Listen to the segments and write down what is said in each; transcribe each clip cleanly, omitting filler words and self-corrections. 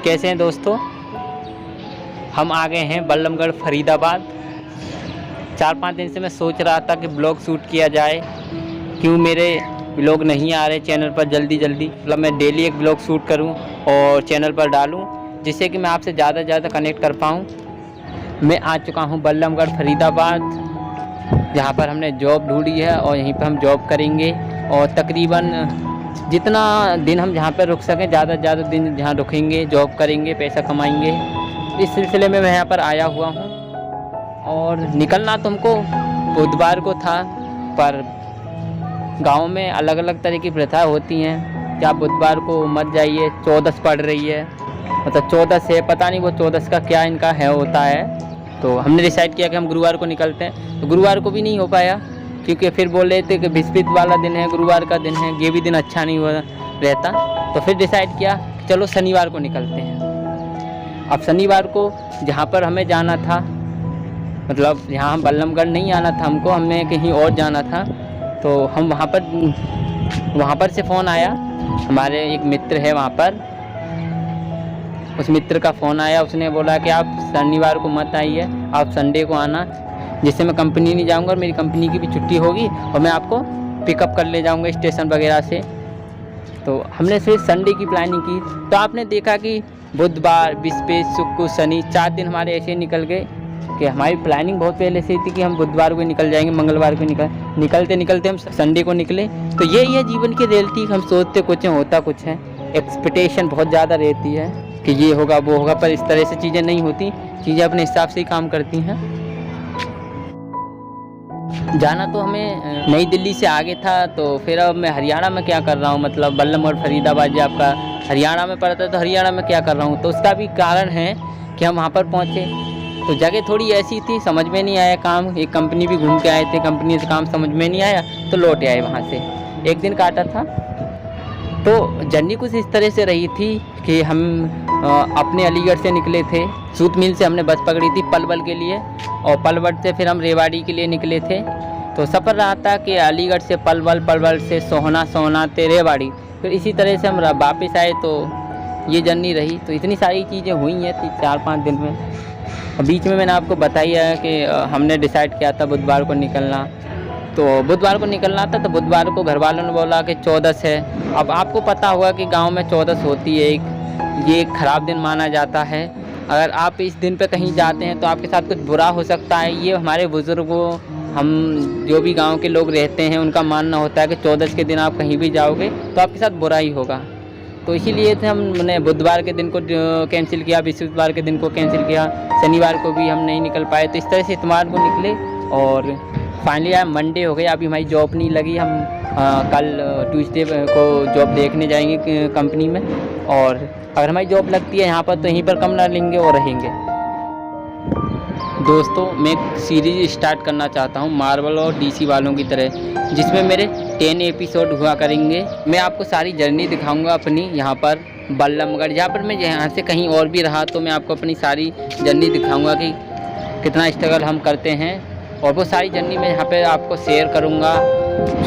कैसे हैं दोस्तों। हम आ गए हैं बल्लभगढ़ फरीदाबाद। 4-5 दिन से मैं सोच रहा था कि ब्लॉग शूट किया जाए, क्यों मेरे ब्लॉग नहीं आ रहे चैनल पर जल्दी मतलब मैं डेली एक ब्लॉग शूट करूं और चैनल पर डालूं, जिससे कि मैं आपसे ज़्यादा से ज़्यादा कनेक्ट कर पाऊं। मैं आ चुका हूं बल्लभगढ़ फरीदाबाद, जहां पर हमने जॉब ढूंढी है और यहीं पर हम जॉब करेंगे। और तकरीबन जितना दिन हम जहाँ पर रुक सकें, ज़्यादा से ज़्यादा दिन जहाँ रुकेंगे, जॉब करेंगे, पैसा कमाएंगे। इस सिलसिले में मैं यहाँ पर आया हुआ हूँ। और निकलना तो हमको बुधवार को था, पर गांव में अलग अलग तरह की प्रथा होती हैं कि आप बुधवार को मत जाइए, 14 पड़ रही है, मतलब 14 है, पता नहीं वो 14 का क्या इनका है होता है। तो हमने डिसाइड किया कि हम गुरुवार को निकलते हैं। तो गुरुवार को भी नहीं हो पाया, क्योंकि फिर बोल रहे थे कि बृहस्पति वाला दिन है, गुरुवार का दिन है, ये भी दिन अच्छा नहीं हुआ रहता। तो फिर डिसाइड किया कि चलो शनिवार को निकलते हैं। अब शनिवार को जहाँ पर हमें जाना था, मतलब यहाँ हम बल्लभगढ़ नहीं आना था हमको, हमें कहीं और जाना था। तो हम वहाँ पर से फ़ोन आया, हमारे एक मित्र है वहाँ पर, उस मित्र का फ़ोन आया। उसने बोला कि आप शनिवार को मत आइए, आप संडे को आना, जिससे मैं कंपनी नहीं जाऊंगा और मेरी कंपनी की भी छुट्टी होगी और मैं आपको पिकअप कर ले जाऊंगा स्टेशन वगैरह से। तो हमने फिर संडे की प्लानिंग की। तो आपने देखा कि बुधवार, बृहस्पति, शुक्र, शनि 4 दिन हमारे ऐसे निकल गए कि हमारी प्लानिंग बहुत पहले से थी कि हम बुधवार को निकल जाएंगे, मंगलवार को निकलते हम संडे को निकले। तो यही है जीवन की रियलिटी। हम सोचते कुछ है, होता कुछ है। एक्सपेक्टेशन बहुत ज़्यादा रहती है कि ये होगा वो होगा, पर इस तरह से चीज़ें नहीं होती। चीज़ें अपने हिसाब से ही काम करती हैं। जाना तो हमें नई दिल्ली से आगे था, तो फिर अब मैं हरियाणा में क्या कर रहा हूँ, मतलब बल्लभगढ़ फरीदाबाद जो आपका हरियाणा में पड़ता है, तो हरियाणा में क्या कर रहा हूँ। तो उसका भी कारण है कि हम वहाँ पर पहुँचे तो जगह थोड़ी ऐसी थी, समझ में नहीं आया काम। एक कंपनी भी घूम के आए थे, कंपनी से काम समझ में नहीं आया तो लौट आए वहाँ से। एक दिन काटा था। तो जर्नी कुछ इस तरह से रही थी कि हम अपने अलीगढ़ से निकले थे, सूत मिल से हमने बस पकड़ी थी पलवल के लिए, और पलवल से फिर हम रेवाड़ी के लिए निकले थे। तो सफ़र रहा था कि अलीगढ़ से पलवल से सोहना ते रेवाड़ी, फिर इसी तरह से हम वापस आए। तो ये जर्नी रही। तो इतनी सारी चीज़ें हुई हैं 4-5 दिन में। बीच में मैंने आपको बताया है कि हमने डिसाइड किया था बुधवार को निकलना। तो बुधवार को निकलना था, तो बुधवार को घर वालों ने बोला कि 14 है। अब आपको पता होगा कि गांव में 14 होती है, ये एक ख़राब दिन माना जाता है। अगर आप इस दिन पे कहीं जाते हैं तो आपके साथ कुछ बुरा हो सकता है। ये हमारे बुज़ुर्गों, हम जो भी गांव के लोग रहते हैं, उनका मानना होता है कि 14 के दिन आप कहीं भी जाओगे तो आपके साथ बुरा ही होगा। तो इसीलिए हमने बुधवार के दिन को कैंसिल किया, बृहस्पतिवार के दिन को कैंसिल किया, शनिवार को भी हम नहीं निकल पाए। तो इस तरह से इतवार को निकले और फाइनली यार मंडे हो गया। अभी हमारी जॉब नहीं लगी। हम कल ट्यूसडे को जॉब देखने जाएंगे कंपनी में, और अगर हमारी जॉब लगती है यहाँ पर तो यहीं पर कमरा लेंगे और रहेंगे। दोस्तों, मैं एक सीरीज़ स्टार्ट करना चाहता हूँ मार्वल और डीसी वालों की तरह, जिसमें मेरे 10 एपिसोड हुआ करेंगे। मैं आपको सारी जर्नी दिखाऊंगा अपनी यहाँ पर बल्लभगढ़। यहाँ पर मैं यहाँ से कहीं और भी रहा तो मैं आपको अपनी सारी जर्नी दिखाऊंगा कि कितना स्ट्रगल हम करते हैं, और वो सारी जर्नी मैं यहाँ पे आपको शेयर करूँगा।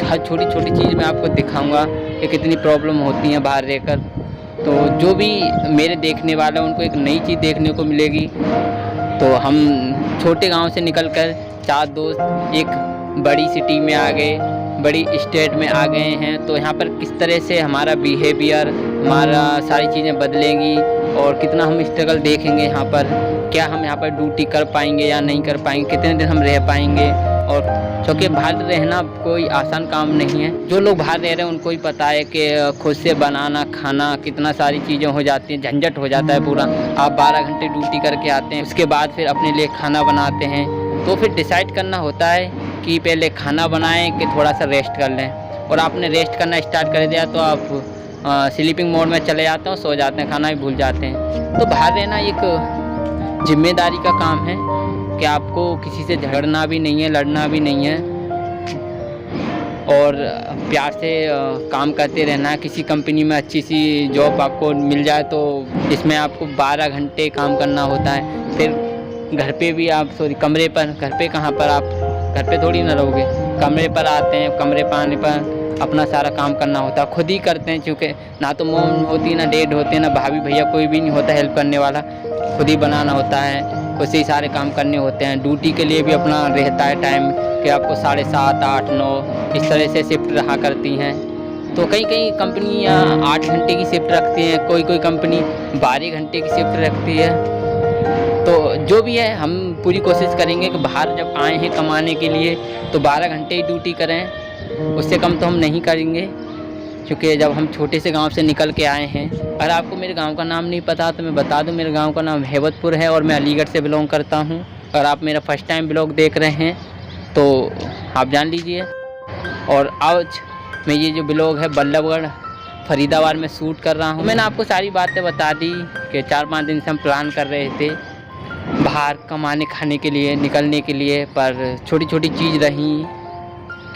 हर छोटी छोटी चीज़ मैं आपको दिखाऊँगा कि कितनी प्रॉब्लम होती हैं बाहर रहकर। तो जो भी मेरे देखने वाले हैं उनको एक नई चीज़ देखने को मिलेगी। तो हम छोटे गांव से निकलकर 4 दोस्त एक बड़ी सिटी में आ गए, बड़ी स्टेट में आ गए हैं। तो यहाँ पर किस तरह से हमारा बिहेवियर, हमारा सारी चीज़ें बदलेंगी और कितना हम स्ट्रगल देखेंगे यहाँ पर। क्या हम यहाँ पर ड्यूटी कर पाएंगे या नहीं कर पाएंगे, कितने दिन हम रह पाएंगे। और क्योंकि बाहर रहना कोई आसान काम नहीं है। जो लोग बाहर रह रहे हैं उनको ही पता है कि खुद से बनाना खाना कितना सारी चीज़ें हो जाती हैं, झंझट हो जाता है पूरा। आप 12 घंटे ड्यूटी करके आते हैं, उसके बाद फिर अपने लिए खाना बनाते हैं। तो फिर डिसाइड करना होता है कि पहले खाना बनाएं कि थोड़ा सा रेस्ट कर लें। और आपने रेस्ट करना स्टार्ट कर दिया तो आप स्लीपिंग मोड में चले जाते हैं और सो जाते हैं, खाना भी भूल जाते हैं। तो बाहर रहना एक जिम्मेदारी का काम है कि आपको किसी से झगड़ना भी नहीं है, लड़ना भी नहीं है, और प्यार से काम करते रहना है। किसी कंपनी में अच्छी सी जॉब आपको मिल जाए तो इसमें आपको 12 घंटे काम करना होता है। फिर घर पे भी आप कमरे पर, घर पे कहाँ पर, आप घर पे थोड़ी ना रहोगे, कमरे पर आते हैं। कमरे पर आने पर अपना सारा काम करना होता है, खुद ही करते हैं, क्योंकि ना तो मोम होती ना डैड होते ना भाभी भैया, कोई भी नहीं होता हेल्प करने वाला, खुद ही बनाना होता है, खुद से ही सारे काम करने होते हैं। ड्यूटी के लिए भी अपना रहता है टाइम कि आपको 7:30, 8, 9 इस तरह से शिफ्ट रहा करती हैं। तो कई कई कंपनियाँ 8 घंटे की शिफ्ट रखती हैं, कोई कोई कंपनी 12 घंटे की शिफ्ट रखती है। तो जो भी है हम पूरी कोशिश करेंगे कि बाहर जब आए हैं कमाने के लिए तो 12 घंटे ही ड्यूटी करें, उससे कम तो हम नहीं करेंगे, क्योंकि जब हम छोटे से गांव से निकल के आए हैं। अगर आपको मेरे गांव का नाम नहीं पता तो मैं बता दूं, मेरे गांव का नाम हेवतपुर है और मैं अलीगढ़ से बिलोंग करता हूं। अगर आप मेरा फर्स्ट टाइम ब्लॉग देख रहे हैं तो आप जान लीजिए। और आज मैं ये जो ब्लॉग है बल्लभगढ़ फरीदाबाद में शूट कर रहा हूँ। मैंने आपको सारी बातें बता दी कि 4-5 दिन से हम प्लान कर रहे थे बाहर कमाने खाने के लिए निकलने के लिए, पर छोटी छोटी चीज़ रही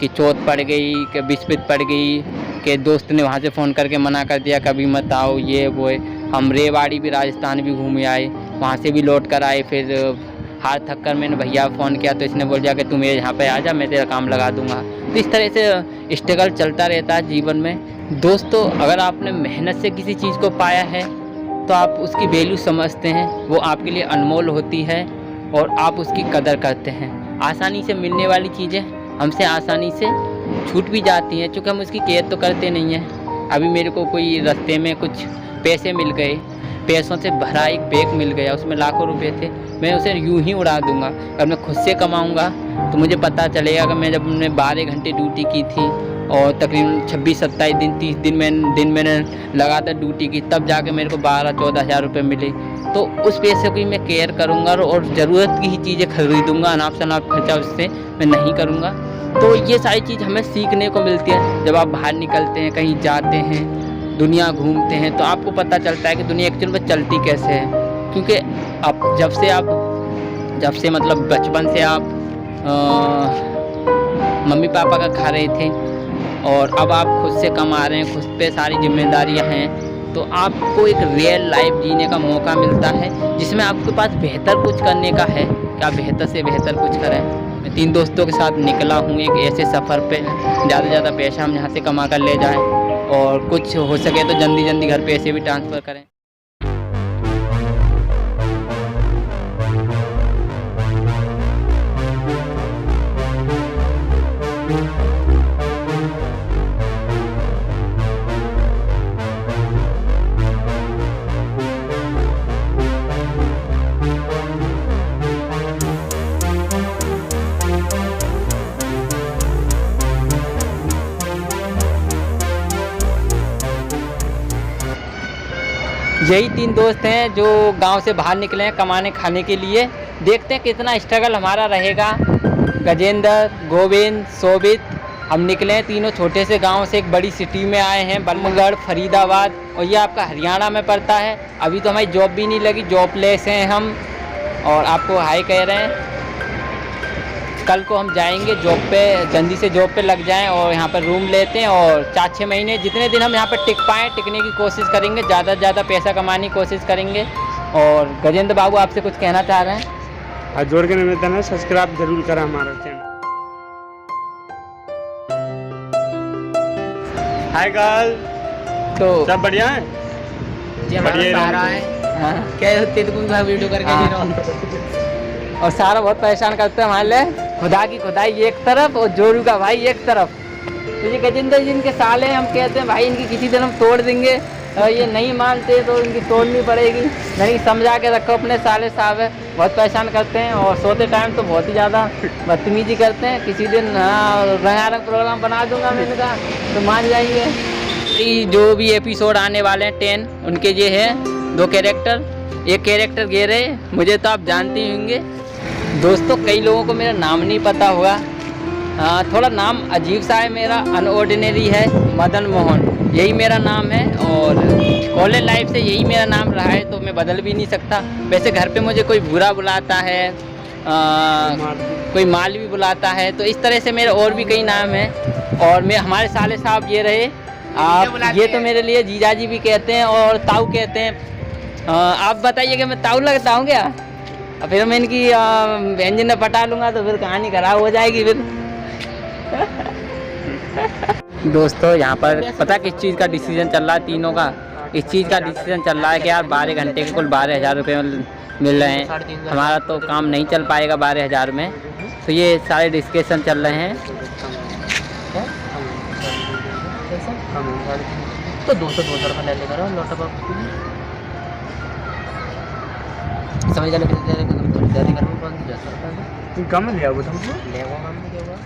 कि चोट पड़ गई, कि बिस्पित पड़ गई, कि दोस्त ने वहाँ से फ़ोन करके मना कर दिया कभी मत आओ, ये वो है। हम रेवाड़ी भी राजस्थान भी घूमे आए, वहाँ से भी लौट कर आए। फिर हाथ थक कर मैंने भैया फ़ोन किया तो इसने बोल दिया कि तू मेरे यहाँ पे आ जा, मैं तेरा काम लगा दूँगा। तो इस तरह से स्ट्रगल चलता रहता है जीवन में। दोस्तों, अगर आपने मेहनत से किसी चीज़ को पाया है तो आप उसकी वैल्यू समझते हैं, वो आपके लिए अनमोल होती है और आप उसकी कदर करते हैं। आसानी से मिलने वाली चीज़ें हमसे आसानी से छूट भी जाती हैं, चूँकि हम उसकी केयर तो करते नहीं हैं। अभी मेरे को कोई रास्ते में कुछ पैसे मिल गए, पैसों से भरा एक बैग मिल गया, उसमें लाखों रुपए थे, मैं उसे यूं ही उड़ा दूंगा। अगर मैं खुद से कमाऊंगा तो मुझे पता चलेगा कि मैं जब मैंने 12 घंटे ड्यूटी की थी और तकरीबन 26-27 दिन 30 दिन मैंने लगातार ड्यूटी की, तब जाके मेरे को 12-14 हज़ार रुपये मिले। तो उस पैसे की मैं केयर करूँगा और ज़रूरत की ही चीज़ें खरीदूँगा, अनाप शनाप खर्चा उससे मैं नहीं करूँगा। तो ये सारी चीज़ हमें सीखने को मिलती है जब आप बाहर निकलते हैं, कहीं जाते हैं, दुनिया घूमते हैं, तो आपको पता चलता है कि दुनिया एक्चुअल में चलती कैसे है। क्योंकि आप जब से मतलब बचपन से आप मम्मी पापा का खा रहे थे और अब आप खुद से कमा रहे हैं, खुद पे सारी जिम्मेदारियां हैं, तो आपको एक रियल लाइफ जीने का मौका मिलता है जिसमें आपके पास बेहतर कुछ करने का है कि आप बेहतर से बेहतर कुछ करें। मैं 3 दोस्तों के साथ निकला हूँ एक ऐसे सफ़र पे, ज़्यादा से ज़्यादा पैसा हम यहाँ से कमा कर ले जाएं और कुछ हो सके तो जल्दी घर पैसे भी ट्रांसफ़र करें। यही 3 दोस्त हैं जो गांव से बाहर निकले हैं कमाने खाने के लिए। देखते हैं कितना स्ट्रगल हमारा रहेगा। गजेंद्र, गोविंद, शोभित, हम निकले हैं तीनों छोटे से गांव से एक बड़ी सिटी में आए हैं, बल्लभगढ़ फरीदाबाद, और ये आपका हरियाणा में पड़ता है। अभी तो हमारी जॉब भी नहीं लगी, जॉबलेस हैं हम, और आपको हाय कह रहे हैं। कल को हम जाएंगे जॉब पे, जल्दी से जॉब पे लग जाएं और यहाँ पर रूम लेते हैं और 4-6 महीने जितने दिन हम यहाँ पर टिक पाएँ टिकने की कोशिश करेंगे, ज़्यादा से ज़्यादा पैसा कमाने की कोशिश करेंगे। और गजेंद्र बाबू आपसे कुछ कहना चाह रहे हैं? हाथ जोड़ के निवेदन है, सब्सक्राइब जरूर करें हमारा चैनल। हाय गर्ल, तो सब बढ़िया है जी, हमारा सारा है। हाँ, क्या होते तो वीडियो करके और सारा बहुत परेशान करते हैं हमारे लिए। खुदा की खुदाई एक तरफ और जोरू का भाई एक तरफ। तो ये गजेंद्र जी इनके साले हम कहते हैं भाई इनकी किसी दिन हम तोड़ देंगे, और ये नहीं मानते तो इनकी तोड़नी पड़ेगी। नहीं, समझा के रखो अपने साले साहब है, बहुत परेशान करते हैं और सोते टाइम तो बहुत ही ज़्यादा बदतमीजी करते हैं। किसी दिन हाँ रंगारंग प्रोग्राम बना दूंगा मैं इनका, तो मान जाइए। जो भी एपिसोड आने वाले हैं 10, उनके ये हैं 2 कैरेक्टर। एक कैरेक्टर गे रहे, मुझे तो आप जानते ही होंगे दोस्तों, कई लोगों को मेरा नाम नहीं पता होगा। थोड़ा नाम अजीब सा है मेरा, अनऑर्डिनरी है, मदन मोहन यही मेरा नाम है और कॉलेज लाइफ से यही मेरा नाम रहा है, तो मैं बदल भी नहीं सकता। वैसे घर पे मुझे कोई बुरा बुलाता है, कोई माल भी बुलाता है, तो इस तरह से मेरे और भी कई नाम हैं। और मैं हमारे साले साहब ये रहे, आप ये तो मेरे लिए जीजाजी भी कहते हैं और ताऊ कहते हैं। आप बताइए कि मैं ताऊ लगता हूँ क्या? फिर मैं इनकी व्यंजन पटा लूँगा तो फिर कहानी खराब हो जाएगी फिर। दोस्तों यहाँ पर पता किस चीज़ का डिसीजन चल रहा है तीनों का, इस चीज़ का डिसीजन चल रहा है कि यार 12 घंटे के कुल 12,000 रुपये मिल रहे हैं, हमारा तो काम नहीं चल पाएगा 12,000 में। तो ये सारे डिस्कशन चल रहे हैं। तो 200 रुपये ले लेकर लौटा समझ जाने के लिए घर में 5 रुपये कम लिया वो तुमको ले वो हम क्या हुआ।